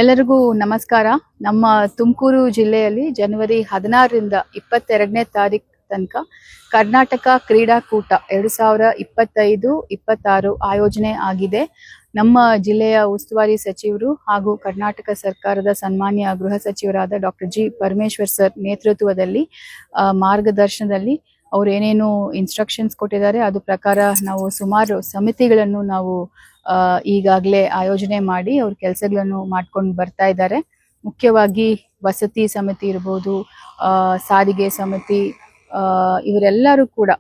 ಎಲ್ಲರಿಗೂ ನಮಸ್ಕಾರ. ನಮ್ಮ ತುಮಕೂರು ಜಿಲ್ಲೆಯಲ್ಲಿ ಜನವರಿ 16ರಿಂದ 22ನೇ ತಾರೀಕು ತನಕ ಕರ್ನಾಟಕ ಕ್ರೀಡಾಕೂಟ 2025-26 ಆಯೋಜನೆ ಆಗಿದೆ. ನಮ್ಮ ಜಿಲ್ಲೆಯ ಉಸ್ತುವಾರಿ ಸಚಿವರು ಹಾಗೂ ಕರ್ನಾಟಕ ಸರ್ಕಾರದ ಸನ್ಮಾನ್ಯ ಗೃಹ ಸಚಿವರಾದ ಡಾಕ್ಟರ್ ಜಿ ಪರಮೇಶ್ವರ್ ಸರ್ ನೇತೃತ್ವದಲ್ಲಿ ಮಾರ್ಗದರ್ಶನದಲ್ಲಿ ಅವ್ರು ಏನೇನು ಇನ್ಸ್ಟ್ರಕ್ಷನ್ಸ್ ಕೊಟ್ಟಿದ್ದಾರೆ ಅದು ಪ್ರಕಾರ ನಾವು ಸುಮಾರು ಸಮಿತಿಗಳನ್ನು ನಾವು ಈಗಾಗಲೇ ಆಯೋಜನೆ ಮಾಡಿ ಅವ್ರ ಕೆಲಸಗಳನ್ನು ಮಾಡ್ಕೊಂಡು ಬರ್ತಾ ಇದ್ದಾರೆ. ಮುಖ್ಯವಾಗಿ ವಸತಿ ಸಮಿತಿ ಇರ್ಬೋದು, ಸಾರಿಗೆ ಸಮಿತಿ, ಇವರೆಲ್ಲರೂ ಕೂಡ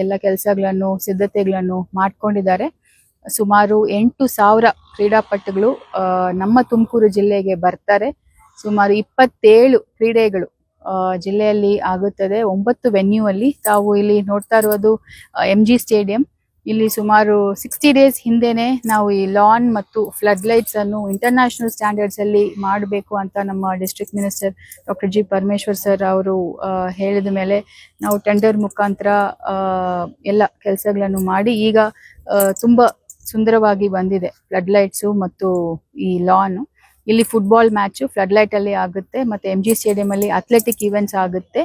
ಎಲ್ಲ ಕೆಲಸಗಳನ್ನು ಸಿದ್ಧತೆಗಳನ್ನು ಮಾಡ್ಕೊಂಡಿದ್ದಾರೆ. ಸುಮಾರು 8,000 ಕ್ರೀಡಾಪಟುಗಳು ನಮ್ಮ ತುಮಕೂರು ಜಿಲ್ಲೆಗೆ ಬರ್ತಾರೆ. ಸುಮಾರು 27 ಕ್ರೀಡೆಗಳು ಜಿಲ್ಲೆಯಲ್ಲಿ ಆಗುತ್ತದೆ. 9 ವೆನ್ಯೂ ಅಲ್ಲಿ. ತಾವು ಇಲ್ಲಿ ನೋಡ್ತಾ ಇರೋದು MG ಸ್ಟೇಡಿಯಂ. ಇಲ್ಲಿ ಸುಮಾರು 60 ಡೇಸ್ ಹಿಂದೆನೆ ನಾವು ಈ ಲಾನ್ ಮತ್ತು ಫ್ಲಡ್ ಲೈಟ್ಸ್ ಅನ್ನು ಇಂಟರ್ನ್ಯಾಷನಲ್ ಸ್ಟ್ಯಾಂಡರ್ಡ್ಸ್ ಅಲ್ಲಿ ಮಾಡಬೇಕು ಅಂತ ನಮ್ಮ district minister doctor G Parameshwar sir ಅವರು ಹೇಳಿದ ಮೇಲೆ ನಾವು ಟೆಂಡರ್ ಮುಖಾಂತರ ಎಲ್ಲ ಕೆಲಸಗಳನ್ನು ಮಾಡಿ ಈಗ ತುಂಬಾ ಸುಂದರವಾಗಿ ಬಂದಿದೆ ಫ್ಲಡ್ ಲೈಟ್ಸು ಮತ್ತು ಈ ಲಾನ್. ಇಲ್ಲಿ ಫುಟ್ಬಾಲ್ ಮ್ಯಾಚ್ ಫ್ಲಡ್ ಲೈಟ್ ಅಲ್ಲಿ ಆಗುತ್ತೆ. ಮತ್ತೆ MG ಸ್ಟೇಡಿಯಂ ಅಲ್ಲಿ ಅಥ್ಲೆಟಿಕ್ ಇವೆಂಟ್ಸ್ ಆಗುತ್ತೆ.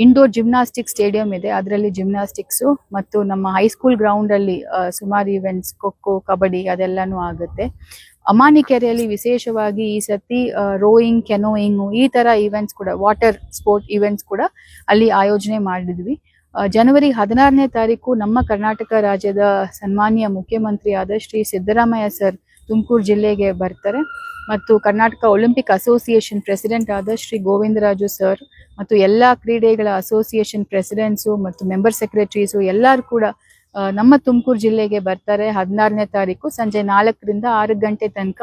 ಇಂಡೋರ್ ಜಿಮ್ನಾಸ್ಟಿಕ್ ಸ್ಟೇಡಿಯಂ ಇದೆ, ಅದರಲ್ಲಿ ಜಿಮ್ನಾಸ್ಟಿಕ್ಸ್ ಮತ್ತು ನಮ್ಮ ಹೈಸ್ಕೂಲ್ ಗ್ರೌಂಡ್ ಅಲ್ಲಿ ಸುಮಾರು ಇವೆಂಟ್ಸ್, ಖೋಖೋ, ಕಬಡ್ಡಿ ಅದೆಲ್ಲಾನು ಆಗುತ್ತೆ. ಅಮಾನಿಕೆರೆಯಲ್ಲಿ ವಿಶೇಷವಾಗಿ ಈ ಸತಿ ರೋಯಿಂಗ್, ಕೆನೋಯಿಂಗ್ ಈ ತರ ಇವೆಂಟ್ಸ್ ಕೂಡ, ವಾಟರ್ ಸ್ಪೋರ್ಟ್ ಇವೆಂಟ್ಸ್ ಕೂಡ ಅಲ್ಲಿ ಆಯೋಜನೆ ಮಾಡಿದ್ವಿ. ಜನವರಿ 16ನೇ ತಾರೀಕು ನಮ್ಮ ಕರ್ನಾಟಕ ರಾಜ್ಯದ ಸನ್ಮಾನ್ಯ ಮುಖ್ಯಮಂತ್ರಿ ಆದ ಶ್ರೀ ಸಿದ್ದರಾಮಯ್ಯ ಸರ್ ತುಮಕೂರು ಜಿಲ್ಲೆಗೆ ಬರ್ತಾರೆ. ಮತ್ತು ಕರ್ನಾಟಕ ಒಲಿಂಪಿಕ್ ಅಸೋಸಿಯೇಷನ್ ಪ್ರೆಸಿಡೆಂಟ್ ಆದ ಶ್ರೀ ಗೋವಿಂದರಾಜು ಸರ್ ಮತ್ತು ಎಲ್ಲಾ ಕ್ರೀಡೆಗಳ ಅಸೋಸಿಯೇಷನ್ ಪ್ರೆಸಿಡೆಂಟ್ಸು ಮತ್ತು ಮೆಂಬರ್ ಸೆಕ್ರೆಟರೀಸು ಎಲ್ಲರೂ ಕೂಡ ನಮ್ಮ ತುಮಕೂರು ಜಿಲ್ಲೆಗೆ ಬರ್ತಾರೆ. 16ನೇ ತಾರೀಕು ಸಂಜೆ 4ರಿಂದ 6 ಗಂಟೆ ತನಕ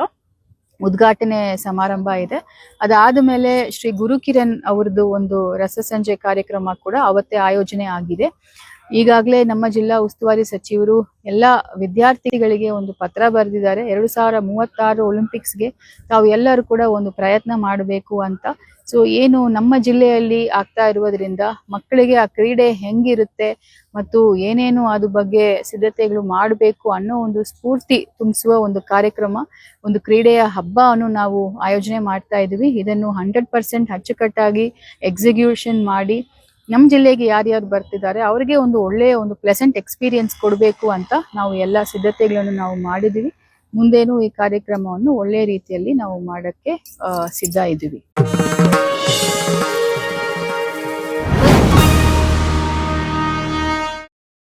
ಉದ್ಘಾಟನೆ ಸಮಾರಂಭ ಇದೆ. ಅದಾದ ಮೇಲೆ ಶ್ರೀ ಗುರುಕಿರಣ್ ಅವ್ರದ್ದು ಒಂದು ರಸಸಂಜೆ ಕಾರ್ಯಕ್ರಮ ಕೂಡ ಅವತ್ತೇ ಆಯೋಜನೆ ಆಗಿದೆ. ಈಗಾಗಲೇ ನಮ್ಮ ಜಿಲ್ಲಾ ಉಸ್ತುವಾರಿ ಸಚಿವರು ಎಲ್ಲ ವಿದ್ಯಾರ್ಥಿಗಳಿಗೆ ಒಂದು ಪತ್ರ ಬರೆದಿದ್ದಾರೆ. 2036 ಒಲಿಂಪಿಕ್ಸ್ಗೆ ತಾವು ಎಲ್ಲರೂ ಕೂಡ ಒಂದು ಪ್ರಯತ್ನ ಮಾಡಬೇಕು ಅಂತ. ಸೊ ಏನು ನಮ್ಮ ಜಿಲ್ಲೆಯಲ್ಲಿ ಆಗ್ತಾ ಇರುವುದರಿಂದ ಮಕ್ಕಳಿಗೆ ಆ ಕ್ರೀಡೆ ಹೆಂಗಿರುತ್ತೆ ಮತ್ತು ಏನೇನು ಅದ್ರ ಬಗ್ಗೆ ಸಿದ್ಧತೆಗಳು ಮಾಡಬೇಕು ಅನ್ನೋ ಒಂದು ಸ್ಫೂರ್ತಿ ತುಂಬಿಸುವ ಒಂದು ಕಾರ್ಯಕ್ರಮ, ಒಂದು ಕ್ರೀಡೆಯ ಹಬ್ಬವನ್ನು ನಾವು ಆಯೋಜನೆ ಮಾಡ್ತಾ ಇದ್ವಿ. ಇದನ್ನು 100% ಅಚ್ಚುಕಟ್ಟಾಗಿ ಎಕ್ಸಿಕ್ಯೂಷನ್ ಮಾಡಿ ನಮ್ಮ ಜಿಲ್ಲೆಗೆ ಯಾರ್ಯಾರು ಬರ್ತಿದ್ದಾರೆ ಅವರಿಗೆ ಒಂದು ಒಳ್ಳೆಯ ಒಂದು ಪ್ಲೆಸೆಂಟ್ ಎಕ್ಸ್ಪೀರಿಯನ್ಸ್ ಕೊಡಬೇಕು ಅಂತ ನಾವು ಎಲ್ಲ ಸಿದ್ಧತೆಗಳನ್ನು ನಾವು ಮಾಡಿದ್ದೀವಿ. ಮುಂದೇನು ಈ ಕಾರ್ಯಕ್ರಮವನ್ನು ಒಳ್ಳೆಯ ರೀತಿಯಲ್ಲಿ ನಾವು ಮಾಡಕ್ಕೆ ಸಿದ್ಧ ಇದ್ದೀವಿ.